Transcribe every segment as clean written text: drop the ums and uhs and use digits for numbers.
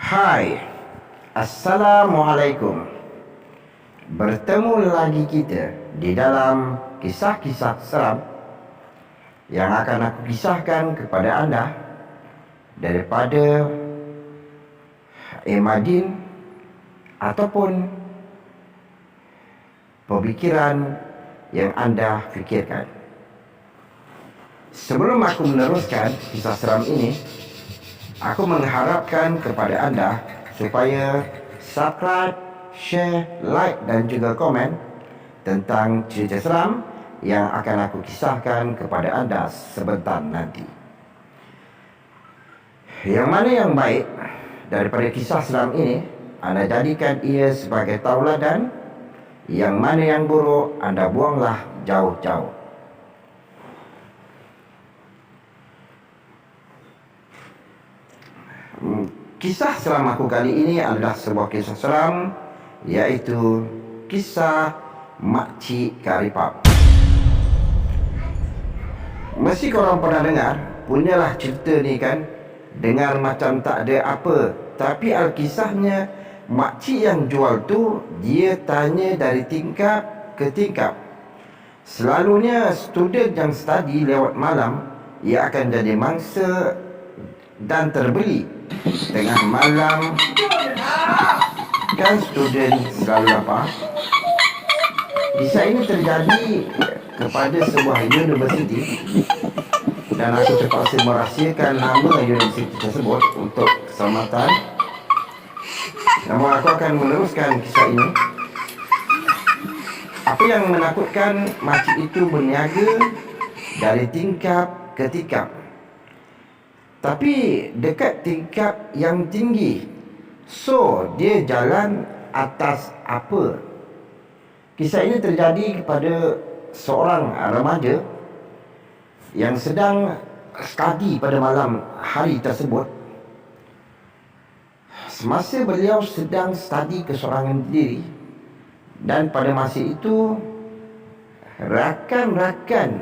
Hai, Assalamualaikum. Bertemu lagi kita di dalam kisah-kisah seram yang akan aku kisahkan kepada anda daripada Emadin ataupun pemikiran yang anda fikirkan. Sebelum aku meneruskan kisah seram ini, aku mengharapkan kepada anda supaya subscribe, share, like dan juga komen tentang cerita seram yang akan aku kisahkan kepada anda sebentar nanti. Yang mana yang baik daripada kisah seram ini, anda jadikan ia sebagai tauladan. Yang mana yang buruk, anda buanglah jauh-jauh. Kisah seram aku kali ini adalah sebuah kisah seram, iaitu kisah Makcik Karipap. Mesti korang pernah dengar, punyalah cerita ni kan, dengar macam tak ada apa, tapi alkisahnya makcik yang jual tu, dia tanya dari tingkap ke tingkap. Selalunya student yang study lewat malam, ia akan jadi mangsa dan terbeli. Tengah malam kan student selalu lapar. Kisah ini terjadi kepada sebuah universiti, dan aku terpaksa merahsiakan nama universiti tersebut untuk keselamatan. Namun aku akan meneruskan kisah ini. Apa yang menakutkan, makcik itu berniaga dari tingkap ke tingkap, tapi dekat tingkap yang tinggi. So, dia jalan atas apa? Kisah ini terjadi kepada seorang remaja yang sedang study pada malam hari tersebut. Semasa beliau sedang study keseorangan diri, dan pada masa itu rakan-rakan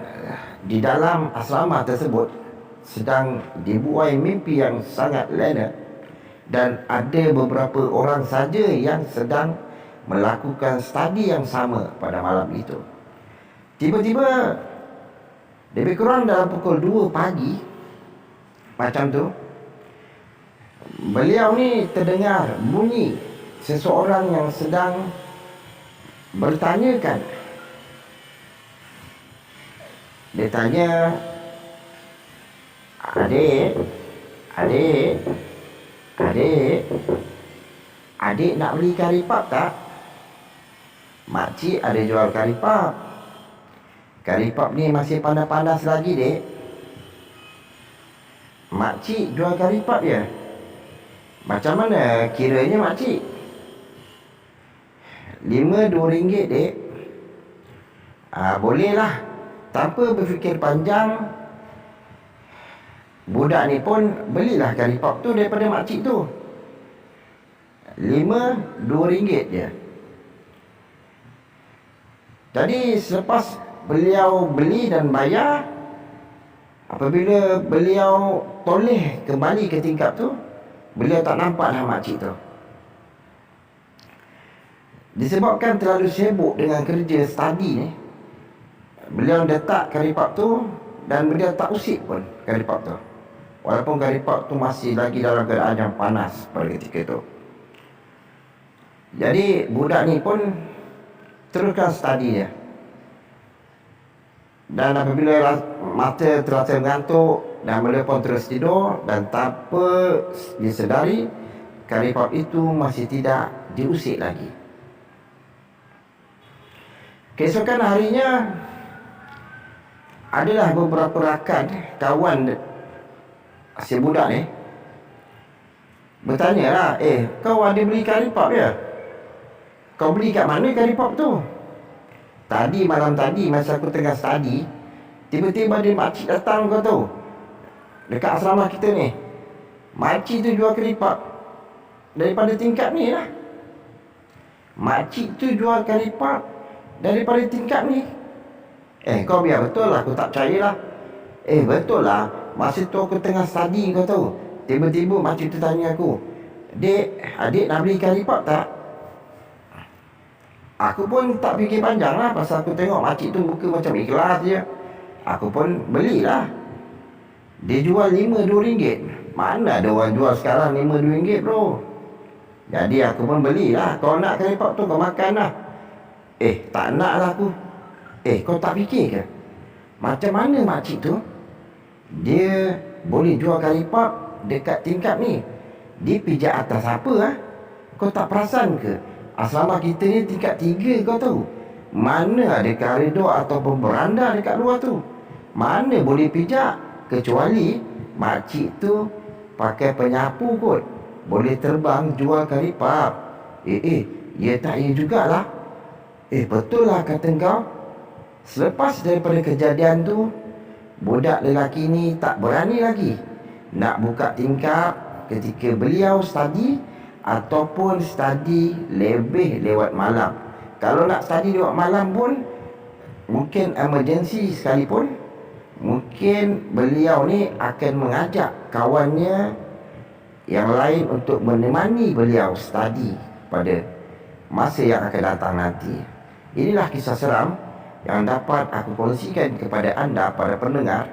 di dalam asrama tersebut sedang dibuai mimpi yang sangat lena, dan ada beberapa orang saja yang sedang melakukan study yang sama pada malam itu. Tiba-tiba lebih kurang dalam pukul 2 pagi macam tu, beliau ni terdengar bunyi seseorang yang sedang bertanyakan. Dia tanya, Adik nak beli karipap tak? Makcik ada jual karipap. Karipap ni masih panas-panas lagi, dek. Makcik jual karipap ya? Macam mana kiranya makcik? RM5, dek. Bolehlah. Tanpa berfikir panjang, budak ni pun belilah karipap tu daripada makcik tu. RM5 je. Jadi selepas beliau beli dan bayar, apabila beliau toleh kembali ke tingkap tu, beliau tak nampaklah makcik tu. Disebabkan terlalu sibuk dengan kerja study ni, beliau letak karipap tu dan beliau tak usik pun karipap tu, walaupun karipap tu masih lagi dalam keadaan yang panas pada ketika itu. Jadi budak ni pun teruskan study dia. Dan apabila mata terasa mengantuk dan beliau pun terus tidur, dan tanpa disedari, karipap itu masih tidak diusik lagi. Keesokan harinya, adalah beberapa rakan kawan si budak ni bertanya lah, kau ada beli karipap ya? Kau beli kat mana karipap tu? Tadi malam tadi masa aku tengah study, tiba-tiba ada makcik datang, kau tahu, dekat asrama kita ni. Makcik tu jual karipap daripada tingkap ni lah. Makcik tu jual karipap daripada tingkap ni. Kau biar betul lah, aku tak percaya lah. Betul lah, masa tu aku tengah study, kau tahu. Tiba-tiba makcik tu tanya aku, Dek, adik nak beli kari pop tak? Aku pun tak fikir panjang lah, pasal aku tengok makcik tu muka macam ikhlas je. Aku pun belilah. Dia jual RM5 Mana ada orang jual sekarang RM5 bro. Jadi aku pun belilah. Kau nak kari pop tu kau makan lah. Tak nak lah aku. Kau tak fikir ke? Macam mana makcik tu dia boleh jual kari pop dekat tingkap ni? Dia pijak atas apa ah? Kau tak perasan ke? Asrama kita ni tingkat 3 kau tahu. Mana ada koridor ataupun beranda dekat luar tu? Mana boleh pijak? Kecuali makcik tu pakai penyapu kot, boleh terbang jual kari pop. Ya tak ya jugalah. Betul lah kata kau. Selepas daripada kejadian tu, budak lelaki ni tak berani lagi nak buka tingkap ketika beliau study ataupun study lebih lewat malam. Kalau nak study lewat malam pun, mungkin emergency sekalipun, mungkin beliau ni akan mengajak kawannya yang lain untuk menemani beliau study pada masa yang akan datang nanti. Inilah kisah seram yang dapat aku kongsikan kepada anda, para pendengar.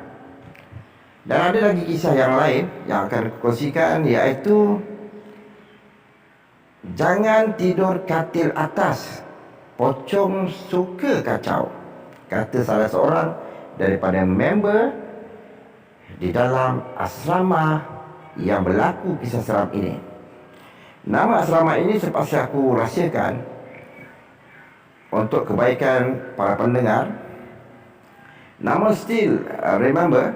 Dan ada lagi kisah yang lain yang akan aku kongsikan, iaitu jangan tidur katil atas, pocong suka kacau, kata salah seorang daripada member di dalam asrama yang berlaku kisah seram ini. Nama asrama ini terpaksa aku rahsiakan untuk kebaikan para pendengar. Namun still remember,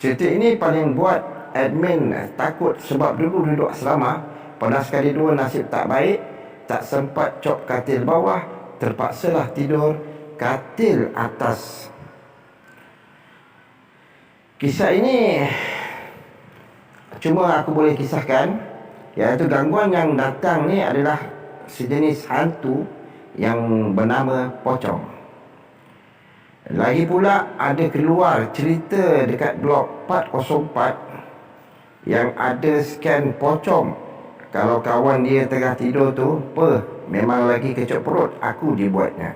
cerita ini paling buat admin takut, sebab dulu duduk asrama pernah sekali dua nasib tak baik, tak sempat cop katil bawah, terpaksalah tidur katil atas. Kisah ini cuma aku boleh kisahkan, iaitu gangguan yang datang ni adalah sejenis hantu yang bernama pocong. Lagi pula ada keluar cerita dekat blog 404 yang ada scan pocong. Kalau kawan dia tengah tidur tu, memang lagi kecut perut aku dibuatnya.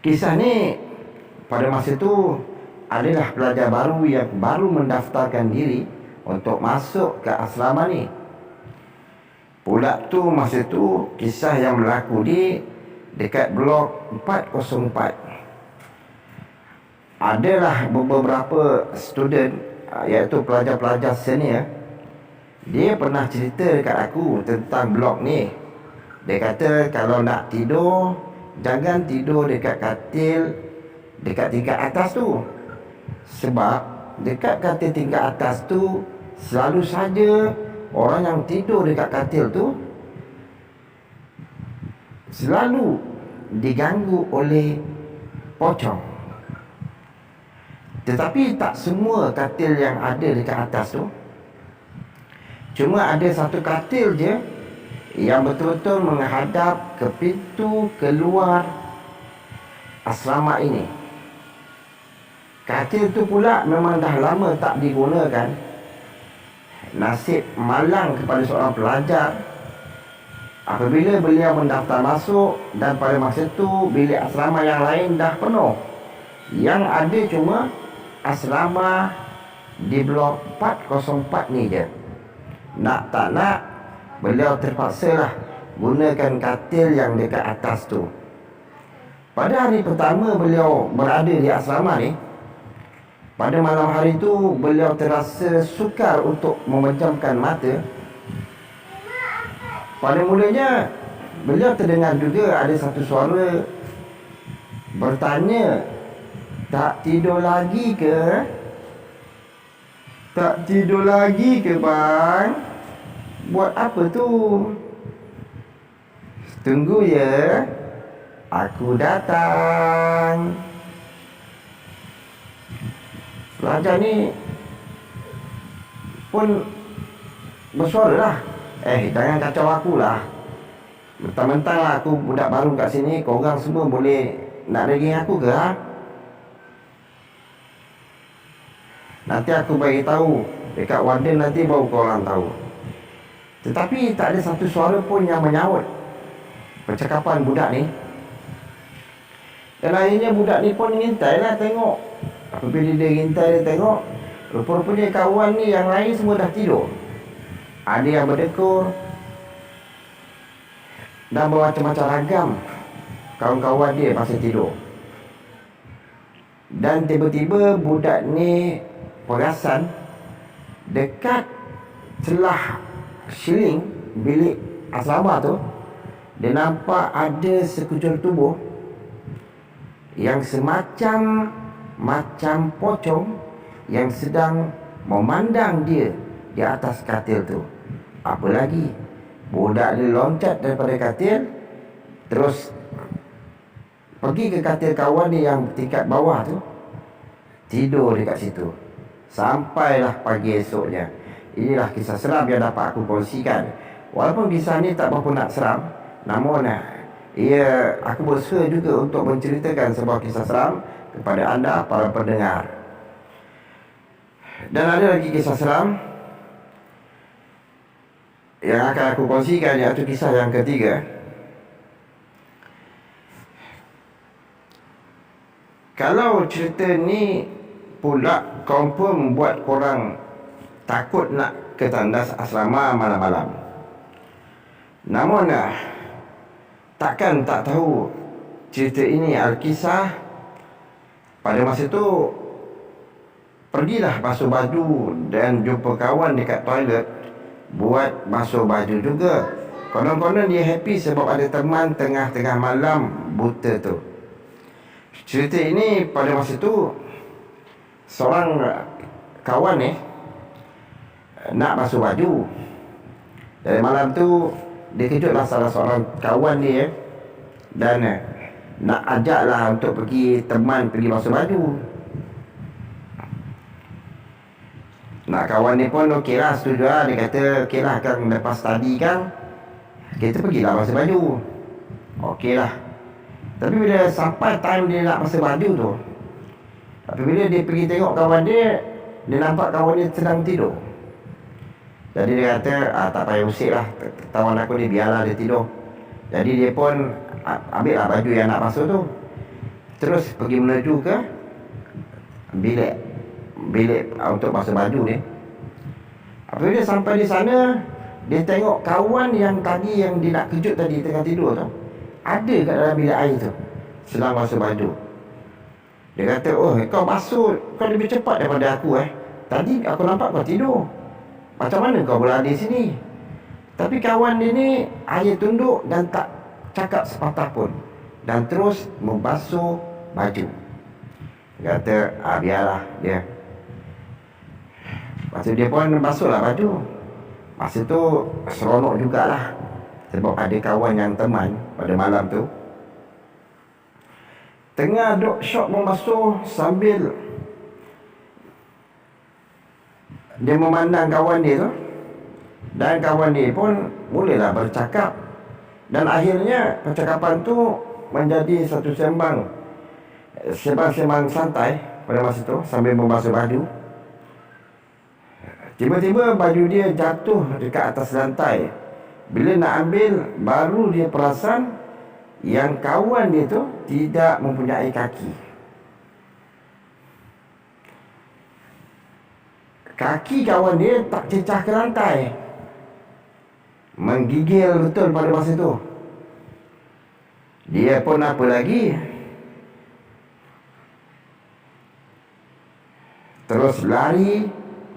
Kisah ni pada masa tu adalah pelajar baru yang baru mendaftarkan diri untuk masuk ke asrama ni. Pula tu masa tu kisah yang berlaku di dekat blok 404. Adalah beberapa student, iaitu pelajar-pelajar senior, dia pernah cerita dekat aku tentang blok ni. Dia kata kalau nak tidur, jangan tidur dekat katil dekat tingkat atas tu. Sebab dekat katil tingkat atas tu selalu saja orang yang tidur dekat katil tu selalu diganggu oleh pocong. Tetapi tak semua katil yang ada dekat atas tu. Cuma ada satu katil je yang betul-betul menghadap ke pintu keluar asrama ini. Katil tu pula memang dah lama tak digunakan. Nasib malang kepada seorang pelajar apabila beliau mendaftar masuk, dan pada masa tu bilik asrama yang lain dah penuh. Yang ada cuma asrama di blok 404 ni je. Nak tak nak, beliau terpaksalah gunakan katil yang dekat atas tu. Pada hari pertama beliau berada di asrama ni, pada malam hari tu beliau terasa sukar untuk memejamkan mata. Pada mulanya beliau terdengar juga ada satu suara bertanya, "Tak tidur lagi ke? Tak tidur lagi ke bang? Buat apa tu? Tunggu ya, aku datang." Pelajar ni pun bersuara lah, jangan kacau aku lah. Mentang-mentang lah aku budak baru kat sini, korang semua boleh nak ragging aku ke ha? Nanti aku bagi tahu Dekat warden nanti baru kau orang tahu. Tetapi tak ada satu suara pun yang menyaut percakapan budak ni. Dan akhirnya budak ni pun ngintai lah tengok. Apabila dia ngintai, dia tengok, rupa-rupanya kawan ni yang lain semua dah tidur. Ada yang berdekur dan bermacam-macam ragam kawan-kawan dia masih tidur. Dan tiba-tiba budak ni perasan dekat celah siling bilik asrama tu, dia nampak ada sekujur tubuh yang semacam pocong yang sedang memandang dia di atas katil tu. Apa lagi, budak ni loncat daripada katil, terus pergi ke katil kawan dia yang tingkat bawah tu, tidur dekat situ sampailah pagi esoknya. Inilah kisah seram yang dapat aku kongsikan. Walaupun kisah ni tak berapa nak seram, namun aku berusaha juga untuk menceritakan sebuah kisah seram kepada anda para pendengar. Dan ada lagi kisah seram yang akan aku kongsikan, iaitu kisah yang ketiga. Kalau cerita ni pula confirm buat korang takut nak ke tandas asrama malam-malam. Namun takkan tak tahu cerita ini Alkisah pada masa tu pergilah basuh baju dan jumpa kawan dekat toilet buat basuh baju juga. Konon-konon dia happy sebab ada teman tengah-tengah malam buta tu. Cerita ini pada masa tu seorang kawan nak basuh baju. Dari malam tu dia kejutlah salah seorang kawan dia dan nak ajaklah untuk pergi basuh baju. Nak kawan ni pun okey lah, setuju lah. Dia kata okey lah Kang, lepas tadi Kang kita pergilah basuh baju. Okey lah. Tapi bila sampai time dia nak basuh baju tu, tapi bila dia pergi tengok kawan dia nampak kawan dia sedang tidur. Jadi dia kata tak payah usik lah kawan aku ni, biarlah dia tidur. Jadi dia pun ambil lah baju yang nak basuh tu, terus pergi menuju ke bilik untuk basuh baju ni. Apabila dia sampai di sana, dia tengok kawan yang tadi yang dia nak kejut tadi tengah tidur tu ada kat dalam bilik air tu sedang basuh baju. Dia kata, oh kau basuh, kau lebih cepat daripada aku Tadi aku nampak kau tidur, macam mana kau boleh ada di sini? Tapi kawan dia ni hanya tunduk dan tak cakap sepatah pun, dan terus membasuh baju. Dia kata biarlah dia. Lepas tu dia pun basuhlah baju. Masa tu seronok jugalah sebab ada kawan yang teman pada malam tu. Tengah duk syok membasuh sambil dia memandang kawan dia tu, dan kawan dia pun mulalah bercakap. Dan akhirnya percakapan tu menjadi satu sembang santai pada masa tu sambil membasuh baju. Tiba-tiba baju dia jatuh dekat atas lantai. Bila nak ambil, baru dia perasan yang kawan dia tu tidak mempunyai kaki. Kaki kawan dia tak cecah ke lantai. Menggigil betul pada masa tu. Dia pun apa lagi, terus lari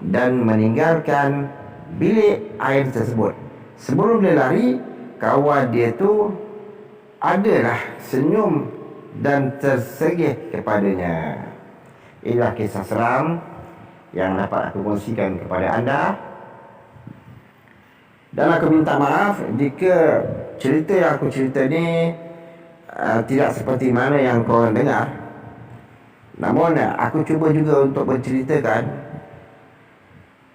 dan meninggalkan bilik air tersebut. Sebelum dia lari, kawan dia tu adalah senyum dan tersegih kepadanya. Inilah kisah seram yang dapat aku kongsikan kepada anda. Dan aku minta maaf jika cerita yang aku cerita ni tidak seperti mana yang korang dengar. Namun aku cuba juga untuk menceritakan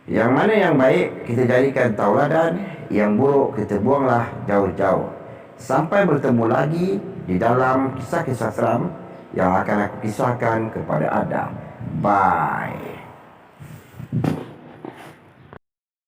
yang mana yang baik kita jadikan tauladan, yang buruk kita buanglah jauh-jauh. Sampai bertemu lagi di dalam kisah-kisah seram yang akan aku kisahkan kepada anda. Bye.